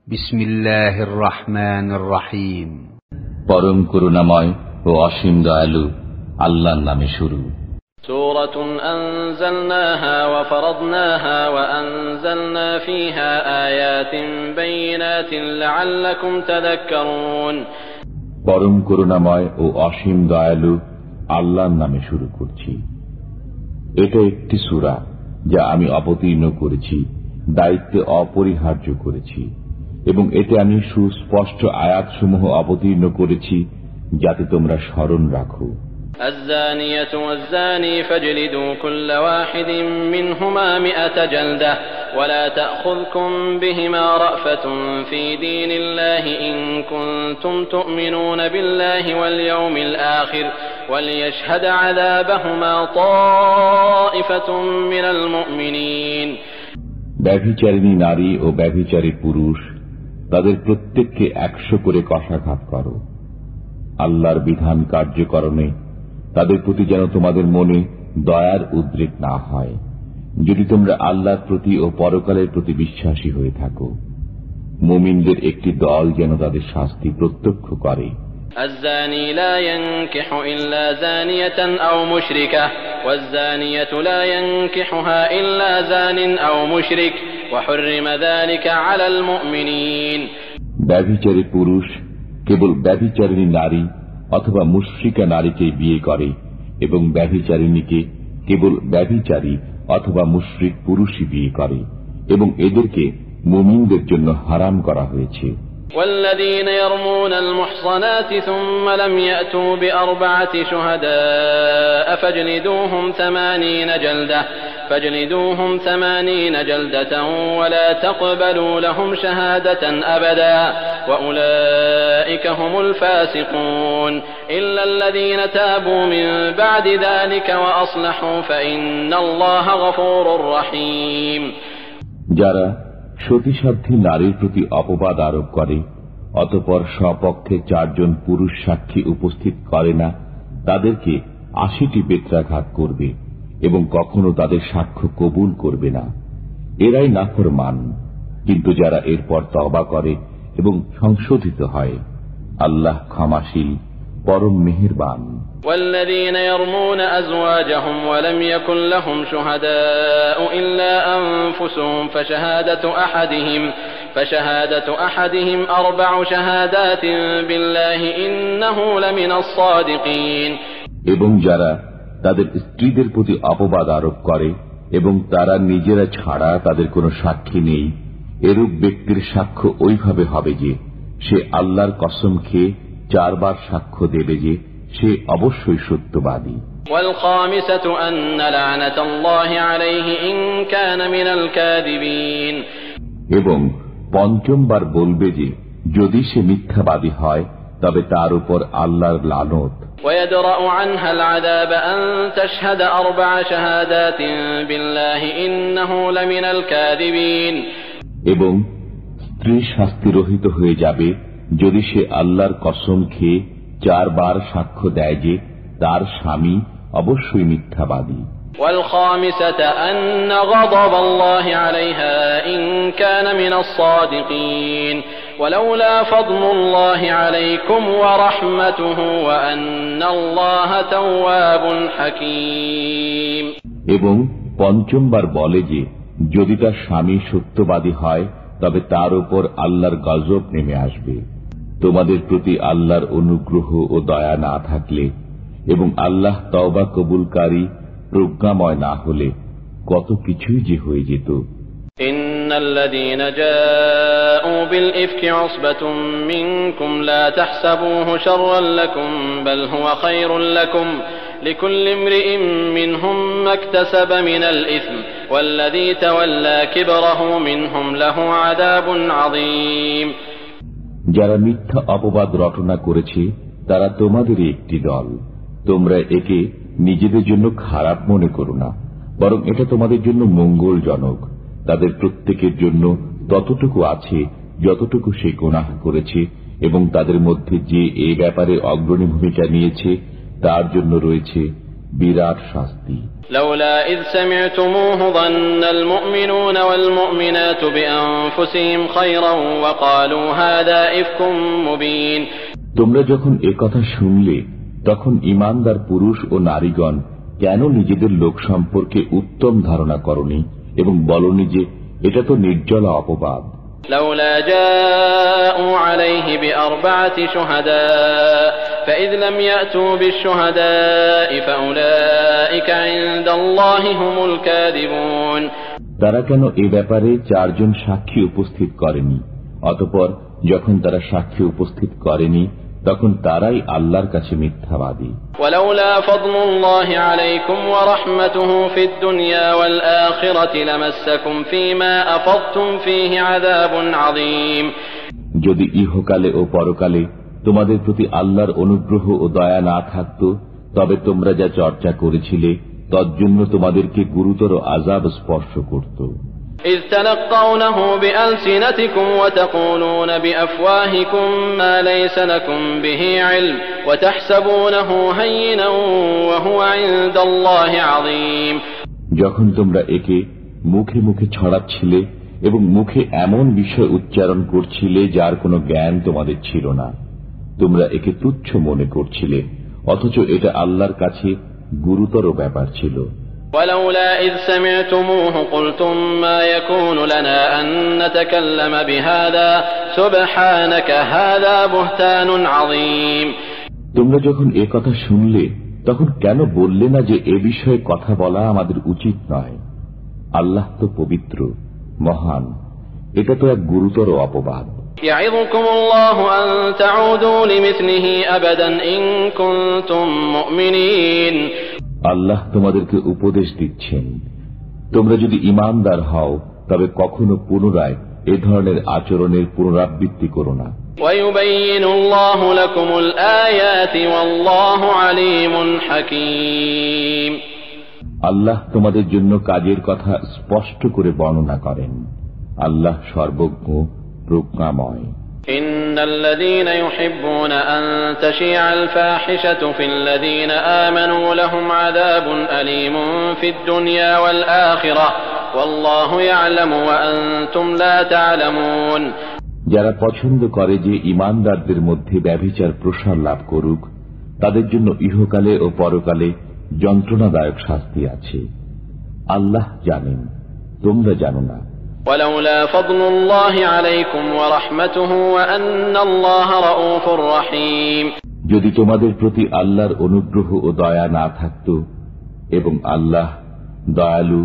বিসমিল্লাহির রহমানির রহিম। পরম করুণাময় ও অসীম দয়ালু আল্লাহর নামে শুরু। সূরাতুন আনজালনাহা ওয়া ফারাদনাহা ওয়া আনজালনা ফীহা আয়াতিন বাইয়িনাতিন লাআল্লাকুম তাযাক্কারুন। পরম করুণাময় ও অসীম দয়ালু আল্লাহর নামে শুরু করছি। এটা একটি সূরা যা আমি অবতীর্ণ করেছি, দায়িত্বে অপরিহার্য করেছি, এবং এতে আমি সুস্পষ্ট আয়াতসমূহ অবতীর্ণ করেছি যাতে তোমরা স্মরণ রাখো। الزانية والزاني فاجلدوا كل واحد منهما 100 جلدة ولا تأخذكم بهما رأفة في دين الله إن كنتم تؤمنون بالله واليوم الآخر وليشهد عذابهما طائفة من المؤمنين। ব্যভিচারিণী নারী ও ব্যভিচারী পুরুষ তাদের প্রত্যেককে 100 করে কশাঘাত করো। আল্লাহর বিধান কার্যকরণে তাদের প্রতি যেন তোমাদের মনে দয়ার উদ্রেক না হয়, যদি তোমরা আল্লাহর প্রতি ও পরকালের প্রতি বিশ্বাসী হয়ে থাকো। মুমিনদের একটি দল যেন তাদের শাস্তি প্রত্যক্ষ করে। الزاني لا ينكح إلا زانية أو مشركة والزانية لا ينكحها إلا زان أو مشرك وحرم ذلك على المؤمنين। ব্যভিচারী পুরুষ কেবল ব্যভিচারিণী নারী অথবা মুশরিকা নারীকে বিয়ে করে, এবং ব্যভিচারিণীকে কেবল ব্যভিচারী অথবা মুশরিক পুরুষই বিয়ে করে, এবং এদেরকে মুমিনদের জন্য হারাম করা হয়েছে। والذين يرمون المحصنات ثم لم يأتوا بأربعة شهداء فاجلدوهم 80 جلدة ولا تقبلوا لهم شهادة أبدا وأولئك هم الفاسقون إلا الذين تابوا من بعد ذلك وأصلحوا فإن الله غفور رحيم। যারা সতীসাধ্যী নারীর প্রতি অপবাদ আরোপ করে অতঃপর স্বপক্ষে 4 জন পুরুষ সাক্ষী উপস্থিত করে না, তাদেরকে 80টি বেত্রাঘাত করবে এবং কখনো তাদের সাক্ষ্য কবুল করবে না। এরাই নাফরমান। কিন্তু যারা এরপর তওবা করে এবং সংশোধিত হয়, আল্লাহ ক্ষমাশীল, পরম মেহেরবান। والذين يرمون أزواجهم ولم يكن لهم شهداء إلا أنفسهم فشهادة أحدهم 4 شهادات بالله إنه لمن الصادقين। এবং যারা তাদের স্ত্রীদের প্রতি অপবাদ আরোপ করে এবং তারা নিজেরা ছাড়া তাদের কোনো সাক্ষী নেই, এরূপ ব্যক্তির সাক্ষ্য ওইভাবে হবে যে সে আল্লাহর কসম খেয়ে 4 বার সাক্ষ্য দেবে যে সে অবশ্যই সত্যবাদী। والخامسة أن لعنة الله عليه إن كان من الكاذبين। এবং 5ম বার বলবে যে যদি সে মিথ্যাবাদী হয় তবে তার উপর আল্লাহর লানত। ويدرأ عنها العذاب أن تشهد 4 شهادات بالله إنه لمن الكاذبين। এবং স্ত্রী শাস্তিরহিত হয়ে যাবে যদি সে আল্লাহর কসম খেয়ে 4 বার সাক্ষ্য দেয় যে তার স্বামী অবশ্যই মিথ্যাবাদী। والخامسة أن غضب الله عليها إن كان من الصادقين ولولا فضل الله عليكم ورحمته وأن الله تواب حكيم। এবং 5ম বার বলে যে যদি তার স্বামী সত্যবাদী হয় তবে তার উপর আল্লাহর গজব নেমে আসবে। তোমাদের প্রতি আল্লাহর অনুগ্রহ ও দয়া না থাকলে এবং আল্লাহ তওবা কবুলকারী প্রজ্ঞাময় না হলে কত কিছুই যে হয়ে যেত। ইন্নাল্লাযীনা জাa'u বিল ইফকি উসবাতুম মিনকুম লা তাহসাবুহু শাররান লাকুম বাল হুয়া খায়রুন লাকুম লিকুল্লি ইমরিইন মিনহুম মাকতাসাবা মিনাল ইসম ওয়াল্লাযী তাওয়াল্লা কিবরাহু মিনহুম লাহু আযাবুন আযীম। যারা মিথ্যা অপবাদ রটনা করেছে তারা তোমাদেরই একটি দল। তোমরা একে নিজেদের জন্য খারাপ মনে করো না, বরং এটা তোমাদের জন্য মঙ্গলজনক। তাদের প্রত্যেকের জন্য ততটুকু আছে যতটুকু সে গুনাহ করেছে, এবং তাদের মধ্যে যে এ ব্যাপারে অগ্রণী ভূমিকা নিয়েছে তার জন্য রয়েছে বিরাট শাস্তি। لولا إذ سمعتموه ظن المؤمنون والمؤمنات بأنفسهم خيرا وقالوا هذا إفك مبين। তোমরা যখন একথা শুনলে তখন ঈমানদার পুরুষ ও নারীগণ কেন নিজেদের লোক সম্পর্কে উত্তম ধারণা করনি এবং বলনি যে এটা তো নির্জলা অপবাদ। لولا جاءوا عليه بأربعة شهداء فإذ لم يأتوا بالشهداء فأولئك عند الله هم الكاذبون। তারা কেন এ ব্যাপারে 4 জন সাক্ষী উপস্থিত করেনি? অতঃপর যখন তারা সাক্ষী উপস্থিত করেনি তখন তারাই আল্লাহর কাছে মিথ্যাবাদী। ولولا فضل الله عليكم ورحمته في الدنيا والآخرة لمسكم فيما أفضتم فيه عذاب عظيم। যদি ইহকালে ও পরকালে তোমাদের প্রতি আল্লাহর অনুগ্রহ ও দয়া না থাকত তবে তোমরা যা চর্চা করেছিলে তজ্জন্য তোমাদেরকে গুরুতর আযাব স্পর্শ করত। إذ تلقونه بألسنتكم وتقولون بأفواهكم ما ليس لكم به علم وتحسبونه هينا وهو عند الله عظيم। যখন তোমরা একে মুখে মুখে ছড়াচ্ছিলে এবং মুখে এমন বিষয় উচ্চারণ করছিলে যার কোনো জ্ঞান তোমাদের ছিল না, তোমরা একে তুচ্ছ মনে করছিলে, অথচ এটা আল্লাহর কাছে গুরুতর ব্যাপার ছিল। ولولا إذ سمعتموه قلتم ما يكون لنا أن نتكلم بهذا سبحانك هذا بهتان عظيم। তোমরা যখন এ কথা শুনলে তখন কেন বললে না যে এ বিষয়ে কথা বলা আমাদের উচিত নয়? আল্লাহ তো পবিত্র, মহান, এটা তো এক গুরুতর অপবাদ। يعظكم الله أن تعودوا لمثله أبدا إن كنتم مؤمنين। আল্লাহ তোমাদেরকে উপদেশ দিচ্ছেন, তোমরা যদি ঈমানদার হও তবে কখনো পুনরায় এ ধরনের আচরণের পুনরাবৃত্তি করো না। ويبين الله لكم الآيات والله عليم حكيم। আল্লাহ তোমাদের জন্য কাজের কথা স্পষ্ট করে বর্ণনা করেন, আল্লাহ সর্বজ্ঞ, প্রজ্ঞাময়। إن الذين يحبون أن تشيع الفاحشة في الذين آمنوا لهم عذاب أليم في الدنيا والآخرة والله يعلم وأنتم لا تعلمون। যারা পছন্দ করে যে ঈমানদারদের মধ্যে ব্যভিচার প্রসার লাভ করুক তাদের জন্য ইহকালে ও পরকালে যন্ত্রণাদায়ক শাস্তি আছে। আল্লাহ জানেন, তোমরা জানো না। ولولا فضل الله عليكم ورحمته وأن الله رؤوف رحيم। যদি তোমাদের প্রতি আল্লাহর অনুগ্রহ ও দয়া না থাকত এবং আল্লাহ দয়ালু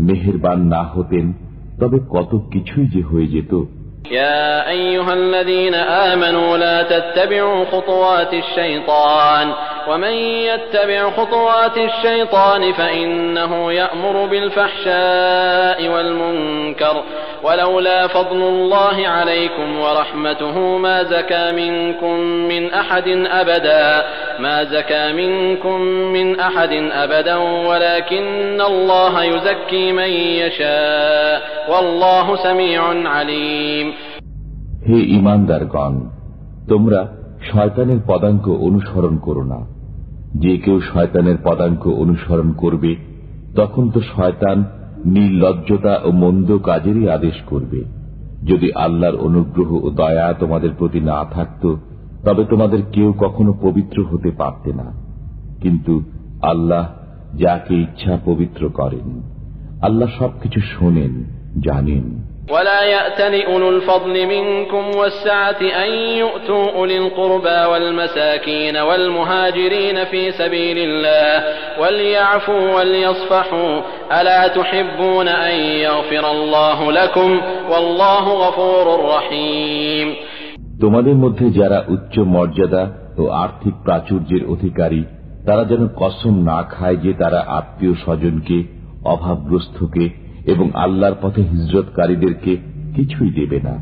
মেহেরবান না হতেন তবে কত কিছুই যে হয়ে যেত। يا أيها الذين آمنوا لا تتبعوا خطوات الشيطان ومن يتبع خطوات الشيطان فإنه يأمر بالفحشاء والمنكر ولولا فضل الله عليكم ورحمته ما زكى منكم من أحد أبدا ولكن الله يزكي من يشاء والله سميع عليم। হে ঈমানদারগণ, তোমরা শয়তানের পদাঙ্ক অনুসরণ করো না। যে কেউ শয়তানের পদাঙ্ক অনুসরণ করবে তখন তো শয়তান নির্লজ্জতা ও মন্দ কাজেরই আদেশ করবে। যদি আল্লাহর অনুগ্রহ ও দয়া তোমাদের প্রতি না থাকত তবে তোমাদের কেউ কখনো পবিত্র হতে পারতে না, কিন্তু আল্লাহ যাকে ইচ্ছা পবিত্র করেন। আল্লাহ সবকিছু শোনেন, জানেন। ولا يأتل أولو الفضل منكم والسعة أن يؤتوا أولي القربى والمساكين والمهاجرين في سبيل الله وليعفوا وليصفحوا ألا تحبون أن يغفر الله لكم والله غفور رحيم। তোমাদের মধ্যে যারা উচ্চ মর্যাদা ও আর্থিক প্রাচুর্যের অধিকারী তারা যেন কসম না খায় যে তারা আত্মীয় স্বজনকে, অভাবগ্রস্তকে এবং আল্লাহর পথে হিজরতকারীদেরকে কিছুই দেবে না।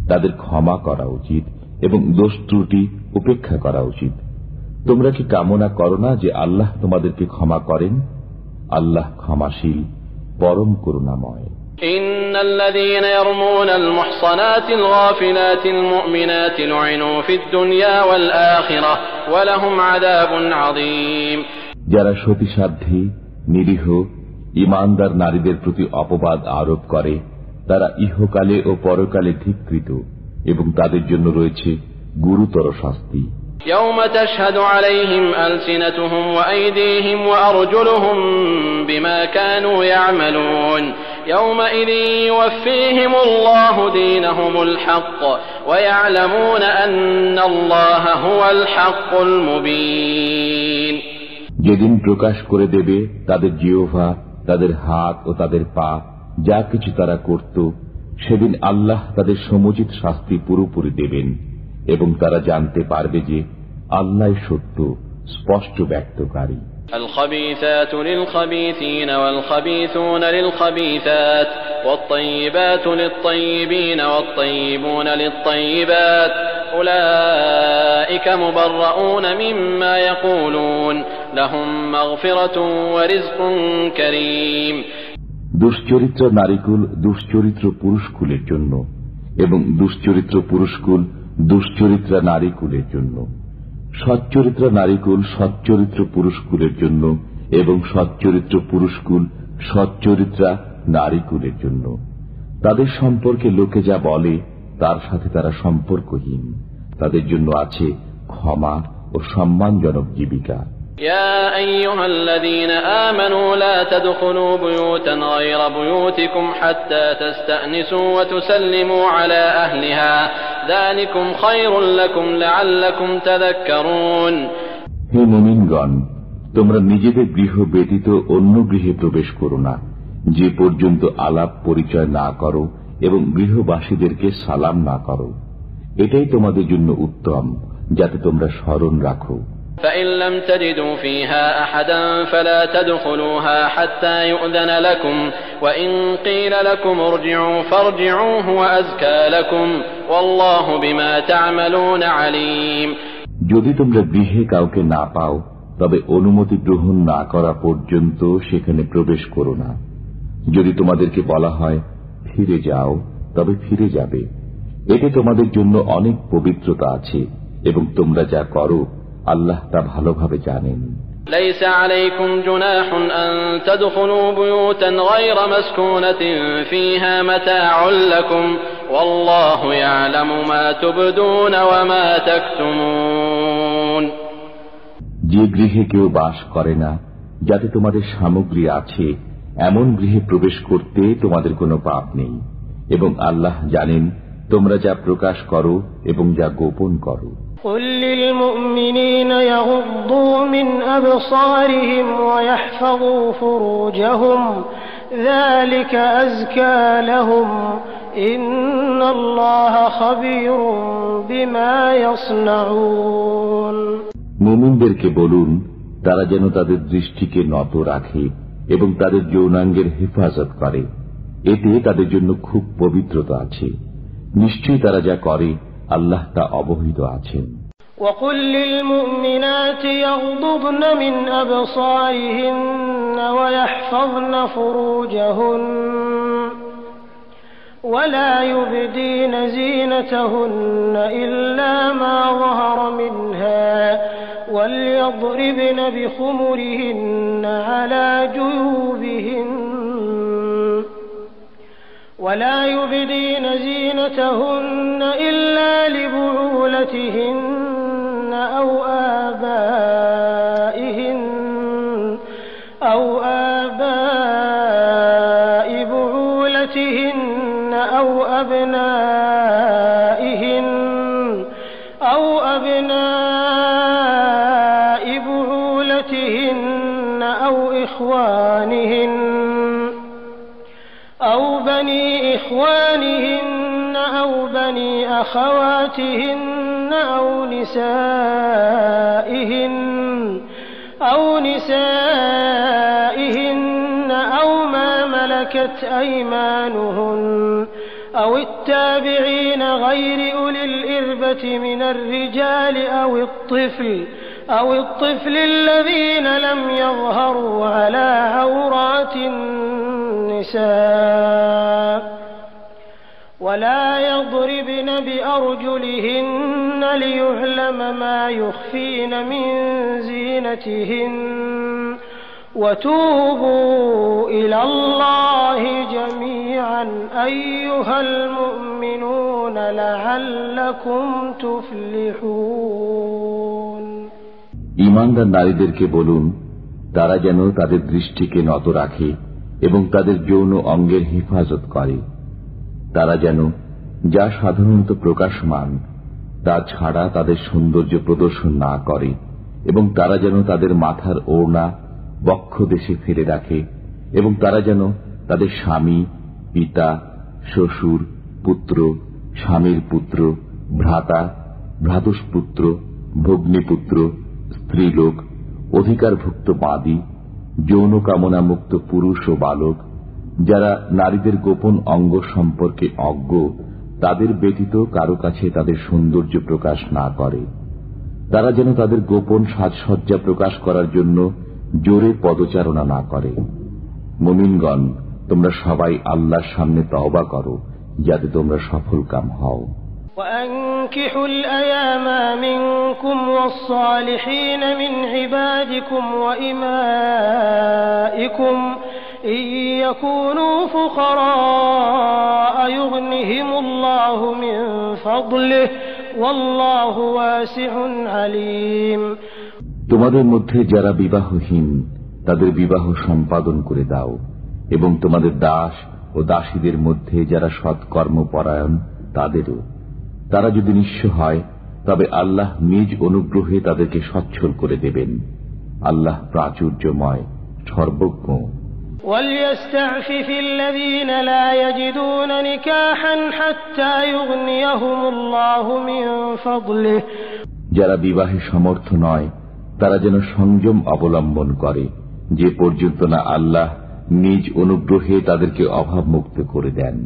তাদের ক্ষমা করা উচিত এবং দোষ ত্রুটি উপেক্ষা করা উচিত। তোমরা কি কামনা করো না যে আল্লাহ তোমাদেরকে ক্ষমা করেন? আল্লাহ ক্ষমাশীল, পরম করুণাময়। إن الذين يرمون المحصنات الغافلات المؤمنات لعنوا في الدنيا والآخرة ولهم عذاب عظيم। যারা সতীসাধ্যী, নিরীহ, ঈমানদার নারীদের প্রতি অপবাদ আরোপ করে তারা ইহকালে ও পরকালে ধিক্কৃত এবং তাদের জন্য রয়েছে গুরুতর শাস্তি। يوم تشهد عليهم ألسنتهم وأيديهم وأرجلهم بما كانوا يعملون يومئذ يوفيهم الله دينهم الحق ويعلمون أن الله هو الحق المبين। যেদিন প্রকাশ করে দেবে তাদের জিহ্বা, তাদের হাত ও তাদের পা, যা কিছু তারা করত, সেদিন আল্লাহ তাদের সমুচিত শাস্তি পুরোপুরি দেবেন এবং তারা জানতে পারবে যে আল্লাহ সত্য, স্পষ্ট ব্যক্তকারী। الخبيثات للخبيثين والخبيثون للخبيثات والطيبات للطيبين والطيبون للطيبات أولئك مبرؤون مما يقولون لهم مغفرة ورزق كريم। দুশ্চরিত্র নারীকুল দুশ্চরিত্র পুরুষকুলের জন্য এবং দুশ্চরিত্র পুরুষকুল দুশ্চরিত্রা নারীকুলের জন্য। সচ্চরিত্র নারীকুল সচ্চরিত্র পুরুষকুলের জন্য এবং সচ্চরিত্র পুরুষকুল সচ্চরিত্রা নারীকুলের জন্য। তাদের সম্পর্কে লোকে যা বলে তার সাথে তারা সম্পর্কহীন। তাদের জন্য আছে ক্ষমা ও সম্মানজনক জীবিকা। يا أيها الذين آمنوا لا تدخلوا بيوتا غير بيوتكم حتى تستأنسوا وتسلموا على أهلها ذلكم خير لكم لعلكم تذكرون। হে মুমিনগণ, তোমরা নিজেদের গৃহ ব্যতীত অন্য গৃহে প্রবেশ করো না যে পর্যন্ত আলাপ পরিচয় না করো এবং গৃহবাসীদেরকে সালাম না করো। এটাই তোমাদের জন্য উত্তম, যাতে তোমরা স্মরণ রাখো। فإن لم تجدوا فيها أحدا فلا تدخلوها حتى يؤذن لكم وإن قيل لكم ارجعوا فارجعوا هو أزكى لكم والله بما تعملون عليم। যদি তোমরা গৃহে কাউকে না পাও তবে অনুমতি গ্রহণ না করা পর্যন্ত সেখানে প্রবেশ করো না। যদি তোমাদেরকে বলা হয় ফিরে যাও তবে ফিরে যাবে। এতে তোমাদের জন্য অনেক পবিত্রতা আছে এবং তোমরা যা করো আল্লাহ তা ভালোভাবে জানেন। ليس عليكم جناح أن تدخلوا بيوتا غير مسكونة فيها متاع لكم والله يعلم ما تبدون وما تكتمون। যে গৃহে কেউ বাস করে না, যাতে তোমাদের সামগ্রী আছে, এমন গৃহে প্রবেশ করতে তোমাদের কোনো পাপ নেই এবং আল্লাহ জানেন তোমরা যা প্রকাশ করো এবং যা গোপন করো। قل للمؤمنين يغضوا من أبصارهم ويحفظوا فروجهم ذلك أزكى لهم إن الله خبير بما يصنعون। মুমিনদেরকে বলুন তারা যেন তাদের দৃষ্টিকে নত রাখে এবং তাদের যৌনাঙ্গের হেফাজত করে। এতে তাদের জন্য খুব পবিত্রতা আছে। নিশ্চয়ই তারা যা করে আল্লাহ তা অবহিত আছেন। وقل للمؤمنات يغضضن من أبصارهن ويحفظن فروجهن ولا يبدين زينتهن إلا ما ظهر منها وليضربن بخمرهن على جيوبهن ولا يبدين زينتهن إلا لبعولتهن أو آباء بعولتهن أو أبناء بعولتهن أو إخوانهن أو بني إخوانهن أو بني أخواتهن أو نسائهن أو ما ملكت أيمانهن أو التابعين غير أولي الإربة من الرجال أو الطفل الذين لم يظهروا على عورات النساء ولا يضربن بأرجلهن ليعلم ما يخفين من زينتهن وتوبوا إلى الله جميعا أيها المؤمنون لعلكم تفلحون ঈমানদার নারীদেরকে বলুন, তারা যেন তাদের দৃষ্টিকে নত রাখে এবং তাদের যৌন অঙ্গের হেফাজত করে। তারা যেন যা সাধারণত প্রকাশমান তা ছাড়া তাদের সৌন্দর্য প্রদর্শন না করে এবং তারা যেন তাদের মাথার ওড়না বক্ষ দেশে ফেলে রাখে এবং তারা যেন তাদের স্বামী, পিতা, শ্বশুর, পুত্র, স্বামীর পুত্র, ভ্রাতা, ভ্রাতুষ্পুত্র, ভগ্নীপুত্র, স্ত্রীলোক, অধিকারভুক্ত বাদী, যৌন কামনা মুক্ত পুরুষ ও বালক, যারা নারীদের গোপন অঙ্গ সম্পর্কে অজ্ঞ, তাদের ব্যতীত কারো কাছে তাদের সৌন্দর্য প্রকাশ না করে। তারা যেন তাদের গোপন সাজসজ্জা প্রকাশ করার জন্য জোরে পদচারণা না করে। মুমিনগণ, তোমরা সবাই আল্লাহর সামনে তওবা করো, যাতে তোমরা সফলকাম হও। وأنكحوا الأيام منكم والصالحين من عبادكم وإمائكم إن يكونوا فقراء يغنهم الله من فضله والله واسع عليم তোমাদের মধ্যে যারা বিবাহহীন তাদের বিবাহ সম্পাদন করে দাও এবং তোমাদের দাস ও দাসীদের মধ্যে যারা সৎকর্মপরায়ণ তাদেরও। তারা যদি নিঃস্ব হয় তবে আল্লাহ নিজ অনুগ্রহে তাদেরকে সচ্ছল করে দেবেন। আল্লাহ প্রাচুর্যময়, সর্বজ্ঞ। وَلْيَسْتَعْفِفِ الَّذِينَ لَا يَجِدُونَ نِكَاحًا حَتَّى يُغْنِيَهُمُ اللَّهُ مِنْ فَضْلِهِ যারা বিবাহে সমর্থ নয় তারা যেন সংযম অবলম্বন করে, যে পর্যন্ত না আল্লাহ নিজ অনুগ্রহে তাদেরকে অভাবমুক্ত করে দেন।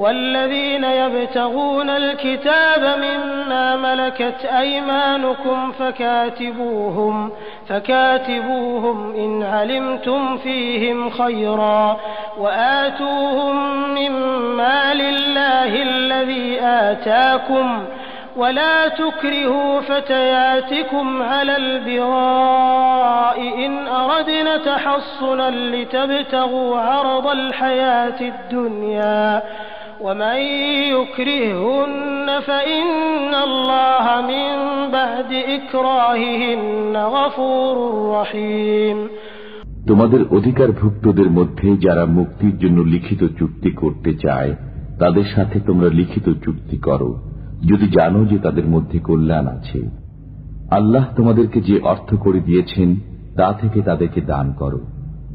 والذين يبتغون الكتاب مما ملكت أيمانكم فكاتبوهم إن علمتم فيهم خيرا وآتوهم مما لله الذي آتاكم ولا تكرهوا فتياتكم على البغاء إن أردنا تحصنا لتبتغوا عرض الحياة الدنيا ومن يكرههن فإن الله من بعد إكراههن غفور رحيم তোমাদের অধিকারভুক্তদের মধ্যে যারা মুক্তির জন্য লিখিত চুক্তি করতে চায় তাদের সাথে তোমরা লিখিত চুক্তি করো, যদি জানো যে তাদের মধ্যে কল্যাণ আছে। আল্লাহ তোমাদেরকে যে অর্থ করে দিয়েছেন তা থেকে তাদেরকে দান করো।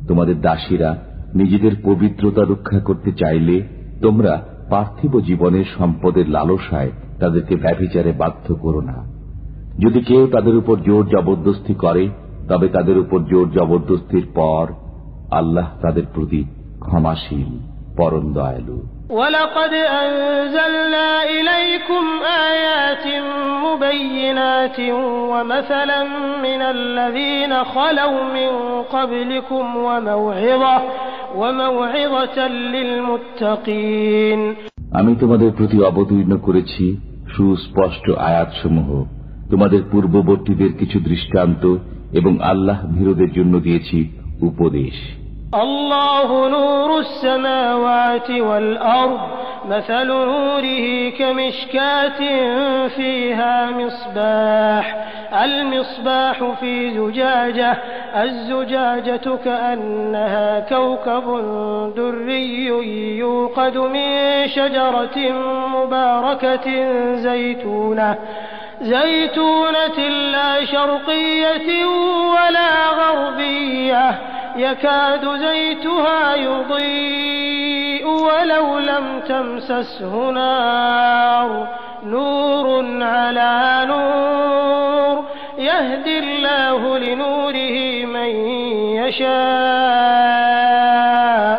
তোমাদের দাসীরা নিজেদের পবিত্রতা রক্ষা করতে চাইলে তোমরা পার্থিব জীবনের সম্পদের লালসায় তাদেরকে ব্যভিচারে বাধ্য করো না। যদি কেউ তাদের উপর জোর জবরদস্তি করে তবে তাদের উপর জোর জবরদস্তির পর আল্লাহ তাদের প্রতি ক্ষমাশীল, পরম দয়ালু। وَلَقَدْ أَنزَلْنَا إِلَيْكُمْ آيَاتٍ مُبَيِّنَاتٍ وَمَثَلًا مِنَ الَّذِينَ خَلَوْا مِن قَبْلِكُمْ وَمَوْعِظَةً لِّلْمُتَّقِينَ আমি তোমাদের প্রতি অবতীর্ণ করেছি সুস্পষ্ট আয়াতসমূহ, তোমাদের পূর্ববর্তীদের কিছু দৃষ্টান্ত এবং আল্লাহ ভীরুদের জন্য দিয়েছি উপদেশ। الله نور السماوات والأرض مثل نوره كمشكاة فيها مصباح المصباح في زجاجة الزجاجة كأنها كوكب دري يوقد من شجرة مباركة زيتونة لا شرقية ولا غربية يكاد زيتها يضيء ولو لم تمسسه نور على نور يهدي الله لنوره من يشاء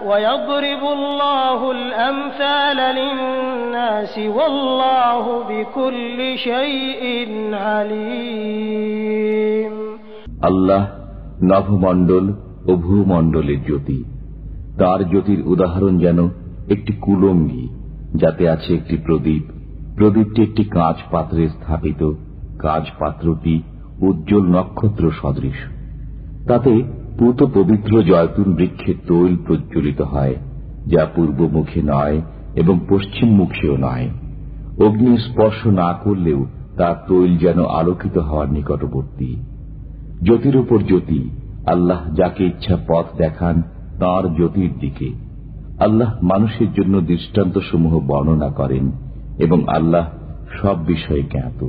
ويضرب الله الأمثال للناس والله بكل شيء عليم আল্লাহ নভমণ্ডল ও ভূমণ্ডলের জ্যোতি। তার জ্যোতির উদাহরণ যেন একটি কুলঙ্গি, যাতে আছে একটি প্রদীপ। প্রদীপটি একটি কাঁচ পাত্রে স্থাপিত। কাঁচ পাত্রটি উজ্জ্বল নক্ষত্র সদৃশ। তাতে পুত পবিত্র জয়তুন বৃক্ষের তৈল প্রজ্বলিত হয়, যা পূর্বমুখী নয় এবং পশ্চিমমুখীও নয়। অগ্নি স্পর্শ না করলেও তার তৈল যেন আলোকিত হওয়ার নিকটবর্তী। জ্যোতির উপর জ্যোতি, আল্লাহ যাকে ইচ্ছা পথ দেখান তাঁর জ্যোতির দিকে। আল্লাহ মানুষের জন্য দৃষ্টান্তসমূহ বর্ণনা করেন এবং আল্লাহ সব বিষয়ে জ্ঞাত।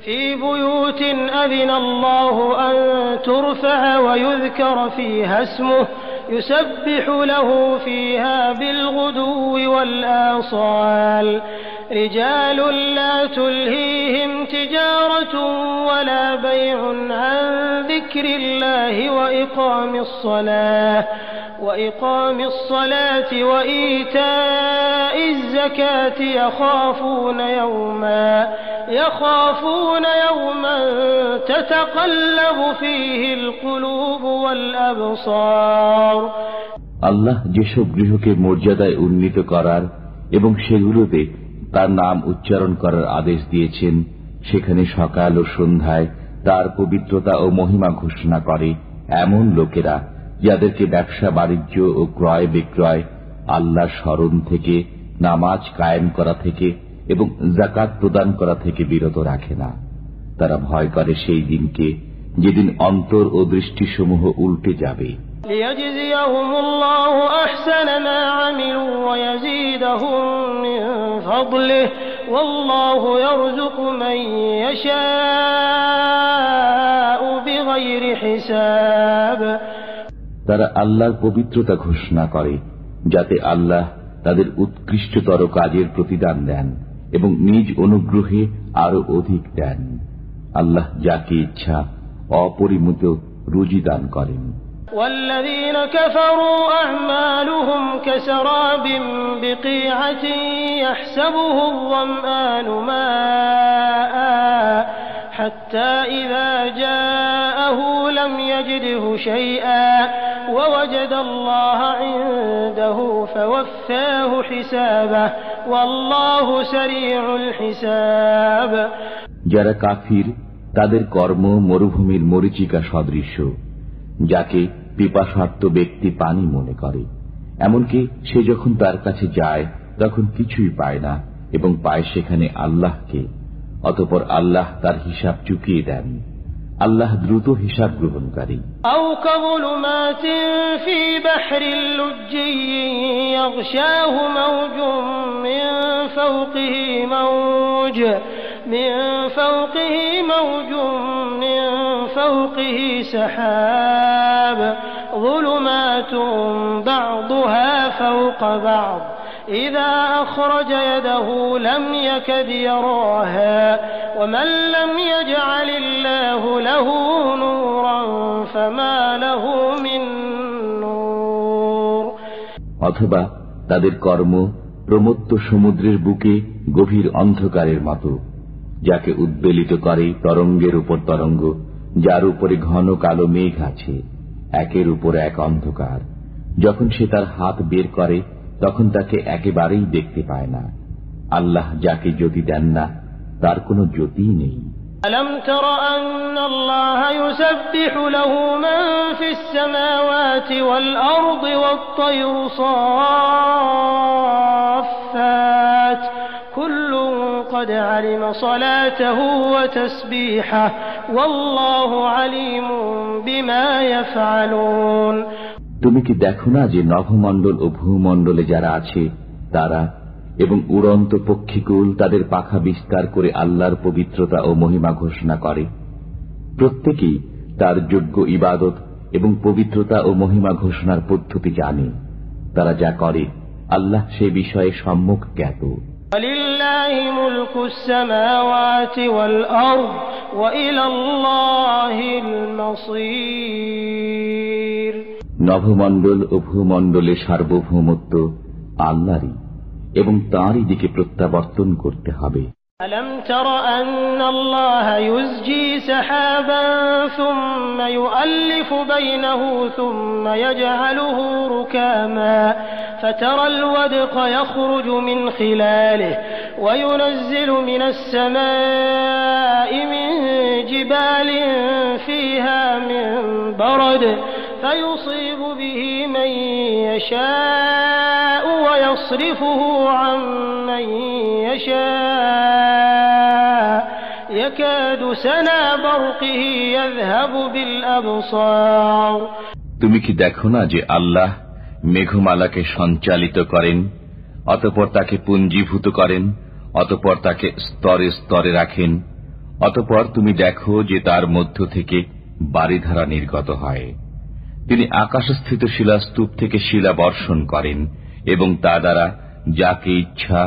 في بيوت أذن الله أن ترفع ويذكر فيها اسمه يسبح له فيها بالغدو والآصال رجال لا تلهيهم تجارة ولا بيع عن ذكر الله وإقام الصلاة وإيتاء الزكاة يخافون يوما تتقلب فيه القلوب والأبصار আল্লাহ যেসব গৃহকে মর্যাদায় উন্নীত করার এবং সেগুলোতে তার নাম উচ্চারণ করার আদেশ দিয়েছেন, সেখানে সকাল ও সন্ধ্যায় তার পবিত্রতা ও মহিমা ঘোষণা করে এমন লোকেরা যাদেরকে ব্যবসা বাণিজ্য ও ক্রয় বিক্রয়, আল্লাহর স্মরণ থেকে, নামাজ কায়েম করা থেকে এবং যাকাত প্রদান করা থেকে বিরত রাখে না। তারা ভয় করে সেই দিনকে যেদিন অন্তর ও দৃষ্টিসমূহ উল্টে যাবে। ليجزيهم الله أحسن ما عملوا ويزيدهم من فضله والله يرزق من يشاء بغير حساب। তারা আল্লাহর পবিত্রতা ঘোষণা করে যাতে আল্লাহ তাদের উৎকৃষ্টতর কাজের প্রতিদান দেন এবং নিজ অনুগ্রহে আরো অধিক দেন। আল্লাহ যাকে ইচ্ছা অপরিমিত রুজি দান করেন। والذين كفروا أعمالهم كسراب بقيعة يحسبه الظمآن ماء حتى إذا جاءه لم يجده شيئا ووجد الله عنده فوفاه حسابه والله سريع الحساب। যারা কাফির তাদের কর্ম মরুভূমির মরীচিকা সদৃশ্য, যাকে পিপাসার্ত ব্যক্তি পানি মনে করে। এমনকি সে যখন তার কাছে যায় তখন কিছুই পায় না এবং পায় সেখানে আল্লাহকে। অতঃপর আল্লাহ তার হিসাব চুকিয়ে দেন। আল্লাহ দ্রুত হিসাব গ্রহণকারী। أو كظلمات في بحر لجي يغشاه موج من فوقه سحاب ظلمات بعضها فوق بعض إذا أخرج يده لم يكد يراها ومن لم يجعل الله له نورا فما له من نور। অথবা তাদের কর্ম প্রমত্ত সমুদ্রের বুকে গভীর অন্ধকারের মতো, যাকে উদ্বেলিত করে তরঙ্গের উপর তরঙ্গ, যার উপরে ঘন কালো মেঘ আছে, একের উপর এক অন্ধকার। যখন সে তার হাত বের করে তখন তাকে একেবারেই দেখতে পায় না। আল্লাহ যাকে জ্যোতি দেন না তার কোনো জ্যোতি নেই। ألم تر أن الله يسبح له من في السماوات والأرض والطير صافات كل قد علم صلاته وتسبيحه والله عليم بما يفعلون। তুমি কি দেখো না যে নভমণ্ডল ও ভূমণ্ডলে যারা আছে তারা এবং উড়ন্ত পক্ষীকুল তাদের পাখা বিস্তার করে আল্লাহর পবিত্রতা ও মহিমা ঘোষণা করে। প্রত্যেকেই তার যোগ্য ইবাদত এবং পবিত্রতা ও মহিমা ঘোষণার পদ্ধতি জানে। তারা যা করে আল্লাহ সে বিষয়ে সম্যক জ্ঞাত। وَلِلَّهِ مُلْكُ السَّمَاوَاتِ وَالْأَرْضِ وَإِلَى اللَّهِ الْمَصِيرُ। নভমণ্ডল ও ভূমণ্ডলের সার্বভৌমত্ব আল্লাহরই এবং তাঁরই দিকে প্রত্যাবর্তন করতে হবে। ألم تر أن الله يزجي سحابا ثم يؤلف بينه ثم يجعله ركاما فترى الودق يخرج من خلاله وينزل من السماء من جبال فيها من برد فيصيب به من يشاء ويصرفه عن من يشاء يكاد سنا برقه يذهب بالأبصار তুমি কি দেখো না যে আল্লাহ মেঘমালাকে সঞ্চালিত করেন, অতঃপর তাকে পুঞ্জীভূত করেন, অতঃপর তাকে স্তরে স্তরে রাখেন, অতঃপর তুমি দেখো যে তার মধ্য থেকে বারিধারা নির্গত হয়। তিনি আকাশস্থিত শিলাস্তূপ থেকে শিলা বর্ষণ করেন এবং তা দ্বারা যাকে ইচ্ছা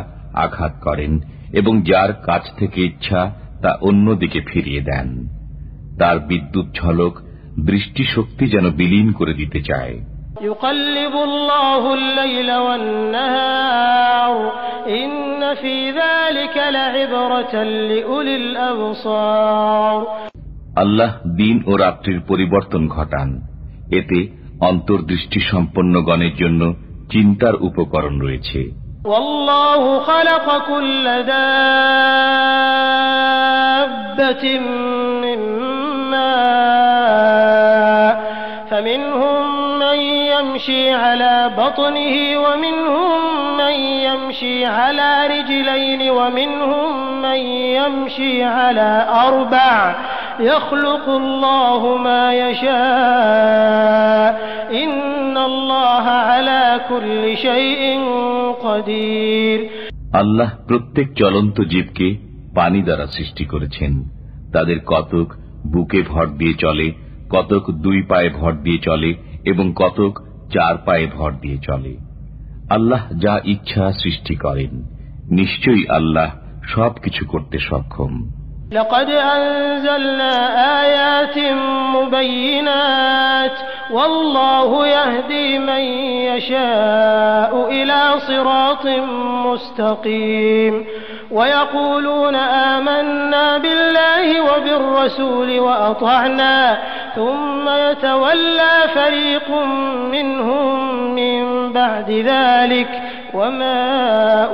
আঘাত করেন এবং যার কাছ থেকে ইচ্ছা তা অন্যদিকে ফিরিয়ে দেন। তার বিদ্যুৎ ঝলক দৃষ্টিশক্তি যেন বিলীন করে দিতে চায়। يقلب الله الليل والنهار إن في ذلك لعبرة لأولي الأبصار আল্লাহ দিন ও রাত্রির পরিবর্তন ঘটান, এতে অন্তর্দৃষ্টি সম্পন্ন গণের জন্য চিন্তার উপকরণ রয়েছে। والله خلق كل دابة من ماء فمنهم من يمشي على بطنه ومنهم من يمشي على رجلين ومنهم من يمشي على أربع يخلق الله ما يشاء إن الله على كل شيء قدير আল্লাহ প্রত্যেক চলন্ত জীবকে পানি দ্বারা সৃষ্টি করেছেন। তাদের কতক বুকে ভর দিয়ে চলে, কতক দুই পায়ে ভর দিয়ে চলে এবং কতক চার পায়ে ভর দিয়ে চলে। আল্লাহ যা ইচ্ছা সৃষ্টি করেন, নিশ্চয়ই আল্লাহ সবকিছু করতে সক্ষম। لقد أنزلنا آيات مبينات والله يهدي من يشاء إلى صراط مستقيم ويقولون آمنا بالله وبالرسول وأطعنا ثم يتولى فريق منهم من بعد ذلك وما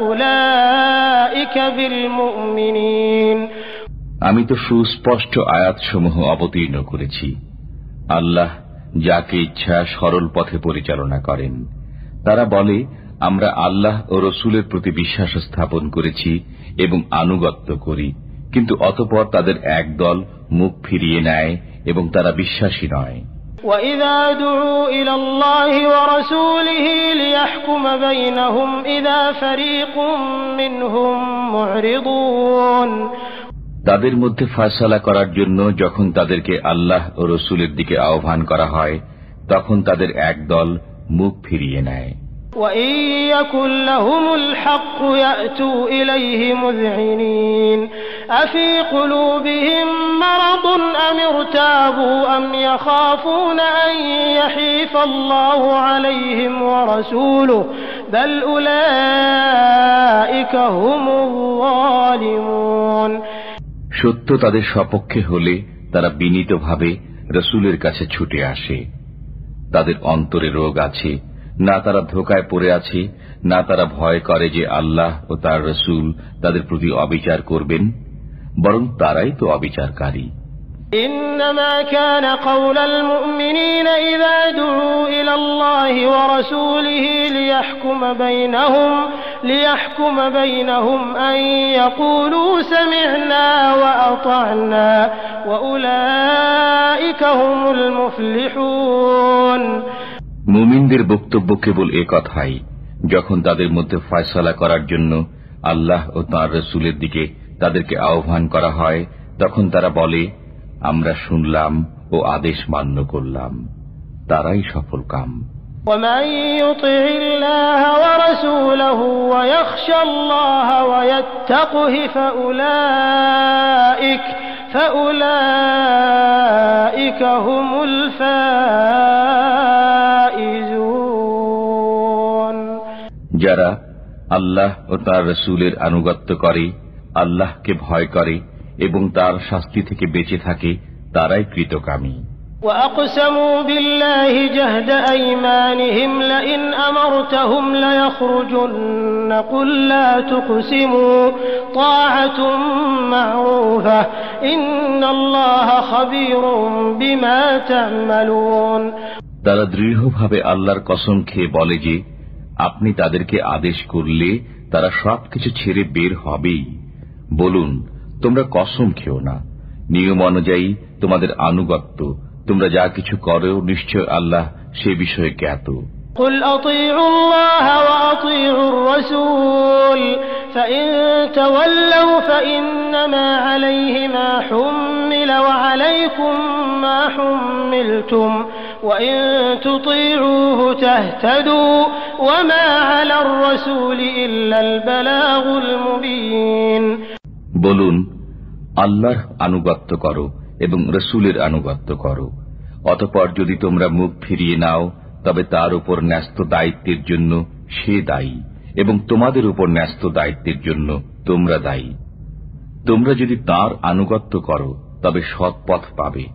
أولئك بالمؤمنين আমি তো সুস্পষ্ট আয়াতসমূহ অবতীর্ণ করেছি। আল্লাহ যাকে ইচ্ছা সরল পথে পরিচালনা করেন। তারা বলে, আমরা আল্লাহ ও রসুলের প্রতি বিশ্বাস স্থাপন করেছি এবং আনুগত্য করি, কিন্তু অতঃপর তাদের এক দল মুখ ফিরিয়ে নেয় এবং তারা বিশ্বাসী নয়। وَإِذَا دُعُوا إِلَى اللَّهِ وَرَسُولِهِ لِيَحْكُمَ بَيْنَهُمْ إِذَا فَرِيقٌ مِّنْهُمْ مُعْرِضُونَ তাদের মধ্যে ফয়সালা করার জন্য যখন তাদেরকে আল্লাহ ও রসুলের দিকে আহ্বান করা হয়, তখন তাদের এক দল মুখ ফিরিয়ে নেয়। وَإِن يَكُن لَّهُمُ الْحَقُّ يَأْتُوا إِلَيْهِ مُذْعِنِينَ أَفِي قُلُوبِهِم مَّرَضٌ أَمِ ارْتَابُوا أَمْ يَخَافُونَ أَن يَحِيفَ اللَّهُ عَلَيْهِمْ وَرَسُولُهُ بَلْ أُولَٰئِكَ هُمُ الظَّالِمُونَ সত্য তাদের সপক্ষে হলে তারা বিনীতভাবে রসুলের কাছে ছুটে আসে। তাদের অন্তরে রোগ আছে, না তারা ধোঁকায় পড়ে আছে, না তারা ভয় করে যে আল্লাহ ও তার রসুল তাদের প্রতি অবিচার করবেন, বরং তারাই তো অবিচারকারী। إنما كان قول المؤمنين إذا دعوا إلى الله ورسوله ليحكم بينهم أن يقولوا سمعنا وأطعنا وأولئك هم المفلحون মুমিনদের বক্তব্য কেবল এ কথাই, যখন তাদের মধ্যে ফয়সালা করার জন্য আল্লাহ ও তাঁর রসুলের দিকে তাদেরকে আহ্বান করা হয়, তখন তারা বলে, আমরা শুনলাম ও আদেশ মান্য করলাম, তারাই সফল কাম। ومن يطع الله ورسوله ويخشى الله ويتقه فأولئك هم الفائزون যারা আল্লাহ ও তার রসুলের আনুগত্য করে, আল্লাহকে ভয় করে এবং তার শাস্তি থেকে বেঁচে থাকে, তারাই কৃতকামী। وأقسموا بالله جهد أيمانهم لئن أمرتهم ليخرجن قل لا تقسموا طاعة معروفة إن الله خبير بما تعملون তারা দৃঢ়ভাবে আল্লাহর কসম খেয়ে বলে যে আপনি তাদেরকে আদেশ করলে তারা সবকিছু ছেড়ে বের হবেই। বলুন, তোমরা কসম খেও না, নিয়ম অনুযায়ী তোমাদের আনুগত্য, তোমরা যা কিছু করো নিশ্চয় আল্লাহ সে বিষয়ে জ্ঞাত। قل أطيعوا الله وأطيعوا الرسول فإن تولوا فإنما عليه ما حمل وعليكم ما حملتم وإن تطيعوه تهتدوا وما على الرسول إلا البلاغ المبين। বলুন, আল্লাহর আনুগত্য করো এবং রসুলের আনুগত্য করো, অতঃপর যদি তোমরা মুখ ফিরিয়ে নাও তবে তার উপর ন্যস্ত দায়িত্বের জন্য সে দায়ী এবং তোমাদের উপর ন্যস্ত দায়িত্বের জন্য তোমরা দায়ী। তোমরা যদি তার আনুগত্য করো তবে সৎ পথ পাবে।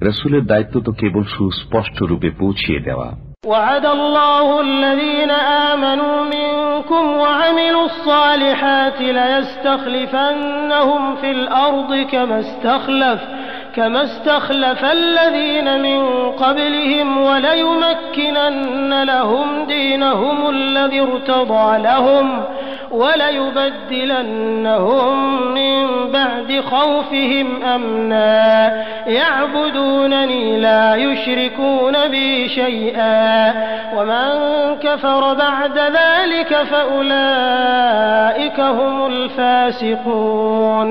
রসুলের দায়িত্ব তো কেবল সুস্পষ্ট রূপে পৌঁছিয়ে দেওয়া। وعد الله الذين آمنوا منكم وعملوا الصالحات ليستخلفنهم في الأرض كما استخلف الذين من قبلهم وليمكنن لهم دينهم الذي ارتضى لهم وليبدلنهم من بعد خوفهم أمنا يعبدونني لا يشركون بي شيئا ومن كفر بعد ذلك فأولئك هم الفاسقون।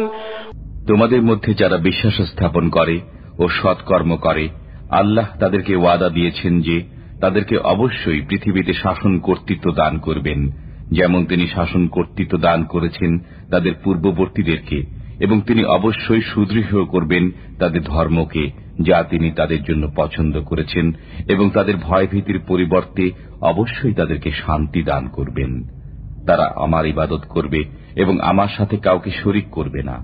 তোমাদের মধ্যে যারা বিশ্বাস স্থাপন করে ও সৎকর্ম করে, আল্লাহ তাদেরকে ওয়াদা দিয়েছেন যে তাদেরকে অবশ্যই পৃথিবীতে শাসন কর্তৃত্ব দান করবেন, যেমন তিনি শাসন কর্তৃত্ব দান করেছেন তাদের পূর্ববর্তীদেরকে, এবং তিনি অবশ্যই সুদৃঢ় করবেন তাদের ধর্মকে যা তিনি তাদের জন্য পছন্দ করেছেন, এবং তাদের ভয়ভীতির পরিবর্তে অবশ্যই তাদেরকে শান্তি দান করবেন। তারা আমার ইবাদত করবে এবং আমার সাথে কাউকে শরীক করবে না।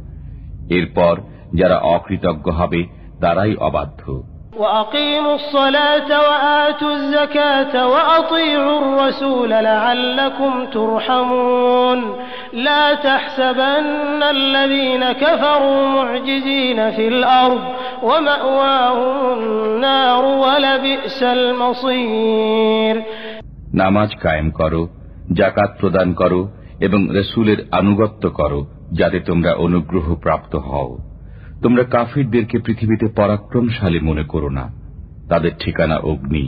এরপর যারা অকৃতজ্ঞ হবে তারাই অবাধ্য। وأقيموا الصلاة وآتوا الزكاة وأطيعوا الرسول لعلكم ترحمون لا تحسبن الذين كفروا معجزين في الأرض ومأواهم النار ولبئس المصير। নামাজ কায়েম করো, যাকাত প্রদান করো এবং রসুলের আনুগত্য করো যাতে তোমরা অনুগ্রহ প্রাপ্ত হও। তোমরা কাফিরদেরকে পৃথিবীতে পরাক্রমশালী মনে করো না, তাদের ঠিকানা অগ্নি,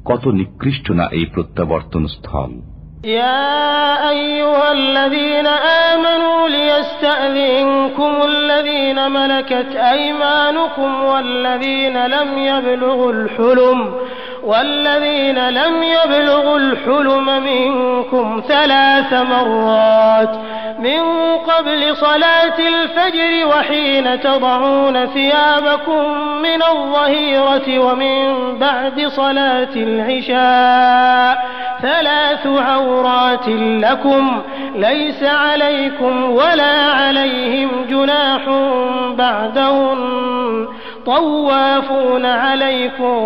কত নিকৃষ্ট না এই প্রত্যাবর্তন স্থল। يا أيها الذين آمنوا ليستأذنكم الذين ملكت أيمانكم والذين لم يبلغوا الحلم منكم 3 مرات من قبل صلاة الفجر وحين تضعون ثيابكم من الظهيرة ومن بعد صلاة العشاء 3 عورات لكم ليس عليكم ولا عليهم جناح بعدهن طوافون عليكم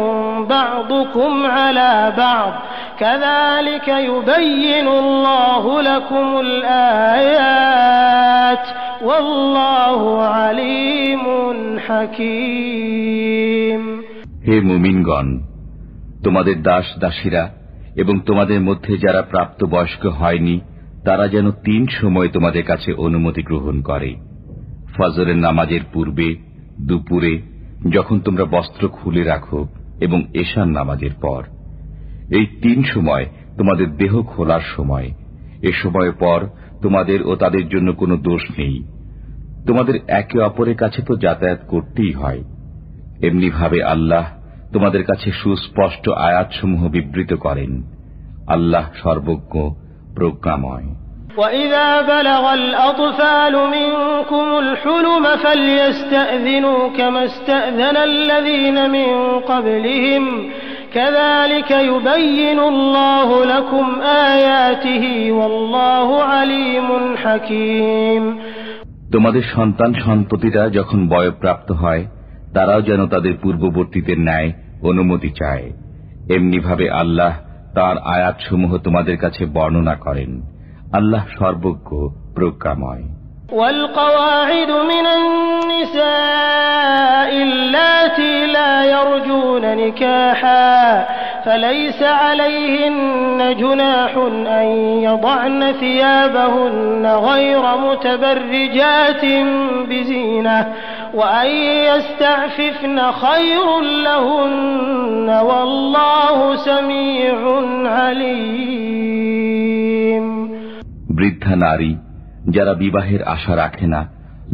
بعضكم على بعض كذلك يبين الله لكم الآيات والله عليم حكيم। হে মুমিনগণ, তোমাদের দাস দাসীরা এবং তোমাদের মধ্যে যারা প্রাপ্ত বয়স্ক হয়নি তারা যেন 3 সময় তোমাদের কাছে অনুমতি গ্রহণ করে। ফজরের নামাজের পূর্বে, দুপুরে, যখন তোমরা বস্ত্র খুলে রাখো, এবং এশার নামাজের পর। এই 3 সময় তোমাদের দেহ খোলার সময়। এ সময়ের পর তোমাদের ও তাদের জন্য কোনো দোষ নেই। তোমাদের একে অপরের কাছে তো যাতায়াত করতেই হয়। এমনিভাবে আল্লাহ তোমাদের কাছে সুস্পষ্ট আয়াতসমূহ বিবৃত করেন। আল্লাহ সর্বজ্ঞ, প্রজ্ঞাময়। وَإِذَا بَلَغَ الْأَطْفَالُ مِنكُمُ الْحُلُمَ فَلْيَسْتَأْذِنُوا كَمَا اسْتَأْذَنَ الَّذِينَ مِن قَبْلِهِمْ كَذَلِكَ يُبَيِّنُ اللَّهُ لَكُمْ آيَاتِهِ وَاللَّهُ عَلِيمٌ حَكِيمٌ। তোমাদের সন্তান সন্ততিরা যখন বয়ঃপ্রাপ্ত হয় তারাও যেন তাদের পূর্ববর্তীদের ন্যায় অনুমতি চায়। এমনিভাবে আল্লাহ তাঁর আয়াতসমূহ তোমাদের কাছে বর্ণনা করেন। আল্লাহ সর্বজ্ঞ, প্রজ্ঞাময়। والقواعد من النساء اللاتي لا يرجون نكاحا فليس عليهن جناح أن يضعن ثيابهن غير متبرجات بزينة وأن يستعففن خير لهن والله سميع عليم। বৃদ্ধা নারী যারা বিবাহের আশা রাখে না,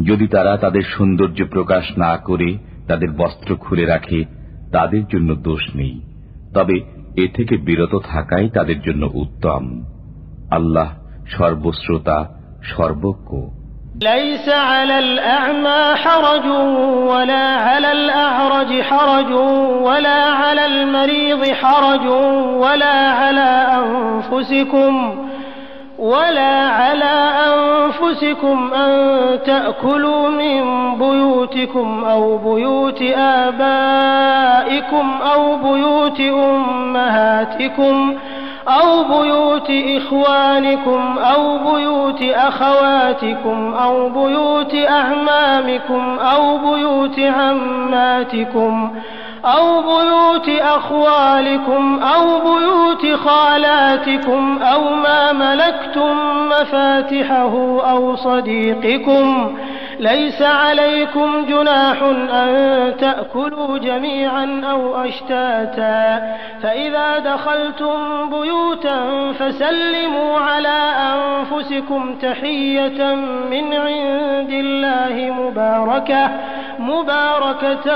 যদি তারা তাদের সৌন্দর্য প্রকাশ না করে তাদের বস্ত্র খুলে রাখে, তাদের জন্য দোষ নেই, তবে এ থেকে বিরত থাকাই তাদের জন্য উত্তম। আল্লাহ সর্বশ্রোতা, সর্বজ্ঞ। ليس على الأعمى حرج ولا على الأعرج حرج ولا على المريض حرج ولا على أنفسكم أن تأكلوا من بيوتكم أو بيوت آبائكم أو بيوت أمهاتكم أو بيوت إخوانكم أو بيوت أخواتكم أو بيوت أعمامكم أو بيوت عماتكم أو بيوت أخوالكم أو بيوت خالاتكم أو ما ملكتم مفاتحه أو صديقكم ليس عليكم جناح أن تأكلوا جميعا أو أشتاتا فإذا دخلتم بيوتا فسلموا على أنفسكم تحية من عند الله مباركة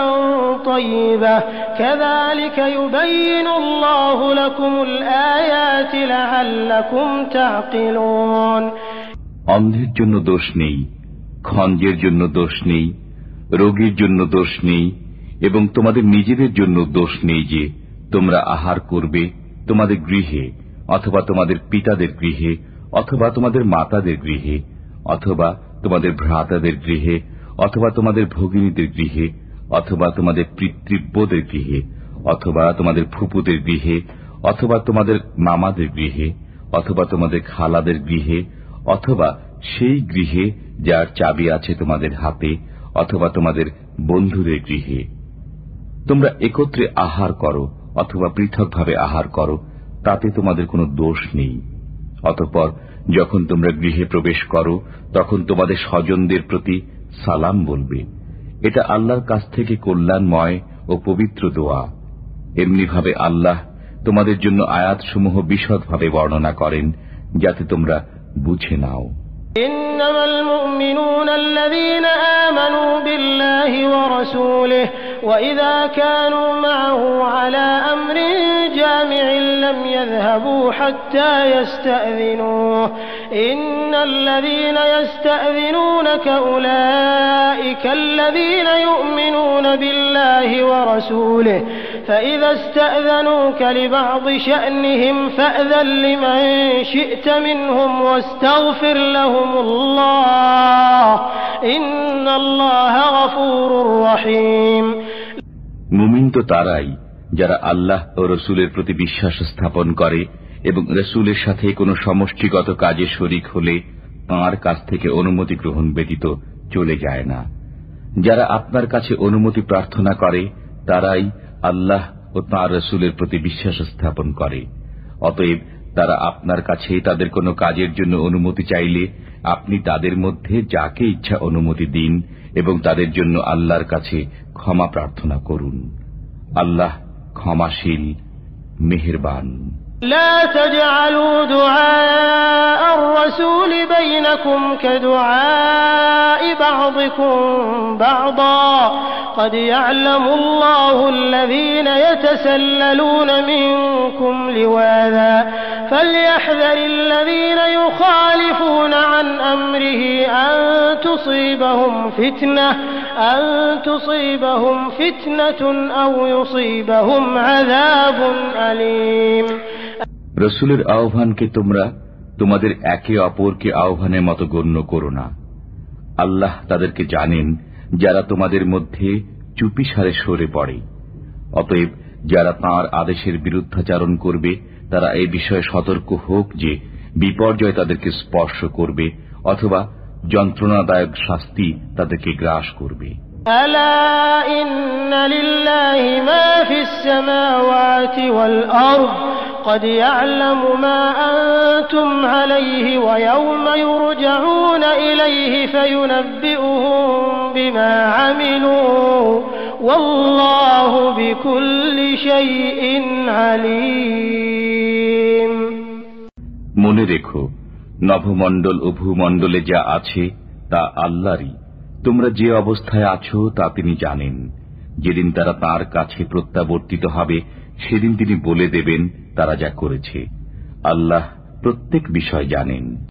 طيبة كذلك يبين الله لكم الآيات لعلكم تعقلون। অন্ধের জন্য দোষ নেই, খঞ্জের জন্য দোষ নেই, রোগীর জন্য দোষ নেই এবং তোমাদের নিজেদের জন্য দোষ নেই যে তোমরা আহার করবে তোমাদের গৃহে অথবা তোমাদের পিতাদের গৃহে অথবা তোমাদের মাতাদের গৃহে অথবা তোমাদের ভ্রাতাদের গৃহে অথবা তোমাদের ভগিনীদের গৃহে অথবা তোমাদের পিতৃব্যদের গৃহে অথবা তোমাদের ফুপুদের গৃহে অথবা তোমাদের মামাদের গৃহে অথবা তোমাদের খালাদের গৃহে অথবা সেই গৃহে যার চাবি আছে তোমাদের হাতে অথবা তোমাদের বন্ধুদের গৃহে। তোমরা একত্রে আহার করো অথবা পৃথকভাবে আহার করো, তাতে তোমাদের কোনো দোষ নেই। অতঃপর যখন তোমরা গৃহে প্রবেশ করো তখন তোমাদের স্বজনদের প্রতি সালাম বলবে। এটা আল্লাহর কাছ থেকে কল্যাণময় ও পবিত্র দোয়া। এমনিভাবে আল্লাহ তোমাদের জন্য আয়াতসমূহ বিশদভাবে বর্ণনা করেন যাতে তোমরা বুঝে নাও। إنما المؤمنون الذين آمنوا بالله ورسوله وإذا كانوا معه على أمر جامع لم يذهبوا حتى يستأذنوه إن الذين يستأذنونك أولئك الذين يؤمنون بالله ورسوله فإذا استأذنوك لبعض شأنهم فأذن لمن شئت منهم واستغفر لهم الله إن الله غفور رحيم। মুমিন তো তারাই যারা আল্লাহ ও রসুলের প্রতি বিশ্বাস স্থাপন করে এবং রসুলের সাথে কোনো সমষ্টিগত কাজে শরিক হলে তাঁর কাছ থেকে অনুমতি গ্রহণ ব্যতীত চলে যায় না। যারা আপনার কাছে অনুমতি প্রার্থনা করে তারাই আল্লাহ ও তাঁর রসুলের প্রতি বিশ্বাস স্থাপন করে। অতএব তারা আপনার কাছে তাদের কোনো কাজের জন্য অনুমতি চাইলে আপনি তাদের মধ্যে যাকে ইচ্ছা অনুমতি দিন এবং তাদের জন্য আল্লাহর কাছে ক্ষমা প্রার্থনা করুন। আল্লাহ ক্ষমাশীল, মেহেরবান। لا تجعلوا دعاء الرسول بينكم كدعاء بعضكم بعضا قد يعلم الله الذين يتسللون منكم لواذا فليحذر الذين يخالفون عن أمره أن تصيبهم فتنة أو يصيبهم عذاب أليم। রসুলের আহ্বানকে তোমরা তোমাদের একে অপরকে আহ্বানের মতো গণ্য করো না। আল্লাহ তাদেরকে জানেন যারা তোমাদের মধ্যে চুপিসারে সরে পড়ে। অতএব যারা তাঁর আদেশের বিরুদ্ধাচারণ করবে তারা এই বিষয়ে সতর্ক হোক যে বিপর্যয় তাদেরকে স্পর্শ করবে অথবা যন্ত্রণাদায়ক শাস্তি তাদেরকে গ্রাস করবে। ألا إن لله ما في السماوات والأرض قد يعلم ما أنتم عليه ويوم يرجعون إليه فينبئهم بما عملوا والله بكل شيء عليم। মনে রেখো, নভমণ্ডল ও ভূমণ্ডলে যা আছে তা আল্লাহরই। তোমরা যে অবস্থায় আছো তা তিনি জানেন। যেদিন তারা তাঁর কাছে প্রত্যাবর্তিত হবে সেদিন তিনি বলে দেবেন তারা যা করেছে। আল্লাহ প্রত্যেক বিষয় জানেন।